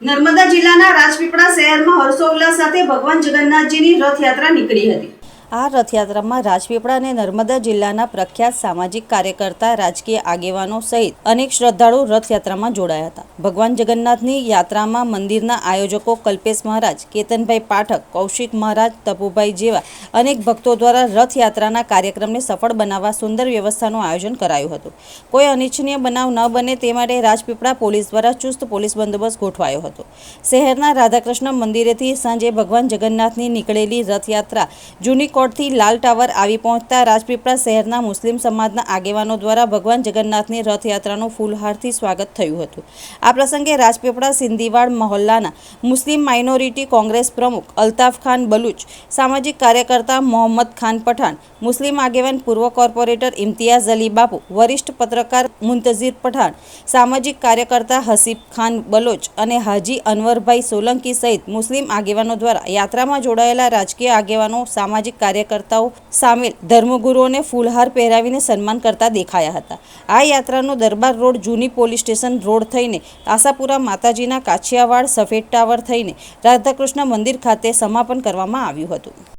નર્મદા જિલ્લાના રાજપીપળા શહેરમાં હર્ષોલ્લાસ સાથે ભગવાન જગન્નાથજીની રથયાત્રા નીકળી હતી। આ રથયાત્રામાં રાજપીપળા અને નર્મદા જિલ્લાના પ્રખ્યાત સામાજિક કાર્યકર્તા, રાજકીય આગેવાનો સહિત અનેક શ્રદ્ધાળુ રથયાત્રામાં જોડાયા હતા। ભગવાન જગન્નાથની યાત્રામાં મંદિરના આયોજકો કલ્પેશ મહારાજ, કેતનભાઈ પાઠક, કૌશિક મહારાજ, તપુભાઈ જેવા અનેક ભક્તો દ્વારા રથયાત્રાના કાર્યક્રમને સફળ બનાવવા સુંદર વ્યવસ્થાનું આયોજન કરાયું હતું। કોઈ અનિચ્છનીય બનાવ ન બને તે માટે રાજપીપળા પોલીસ દ્વારા ચુસ્ત પોલીસ બંદોબસ્ત ગોઠવાયો હતો। શહેરના રાધાકૃષ્ણ મંદિરેથી સાંજે ભગવાન જગન્નાથની નીકળેલી રથયાત્રા જૂની કોટથી લાલ ટાવર આવી પહોંચતા રાજપીપળા શહેરના મુસ્લિમ સમાજના આગેવાનો દ્વારા ભગવાન જગન્નાથની રથયાત્રાનું ફૂલહારથી સ્વાગત થયું હતું। આ પ્રસંગે રાજપીપળા સિંધીવાડ મહોલ્લાના મુસ્લિમ માઇનોરિટી કોંગ્રેસ પ્રમુખ અલ્તાફ ખાન બલુચ, સામાજિક કાર્યકર્તા મોહમ્મદ ખાન પઠાણ, મુસ્લિમ આગેવાન પૂર્વ કોર્પોરેટર ઇમ્તિયાઝ અલી બાપુ, વરિષ્ઠ પત્રકાર મુંતઝીર પઠાણ, સામાજિક કાર્યકર્તા હસીબ ખાન બલોચ અને હાજી અનવરભાઈ સોલંકી સહિત મુસ્લિમ આગેવાનો દ્વારા યાત્રામાં જોડાયેલા રાજકીય આગેવાનો, સામાજિક કાર્યકર્તાઓ સામેલ ધર્મગુરુઓને ફૂલહાર પહેરાવીને સન્માન કરતા દેખાયા હતા। આ યાત્રાનો દરબાર રોડ, જૂની પોલીસ સ્ટેશન રોડ થઈને આશાપુરા માતાજીના કાછિયાવાડ, સફેદ ટાવર થઈને રાધાકૃષ્ણ મંદિર ખાતે સમાપન કરવામાં આવ્યું હતું।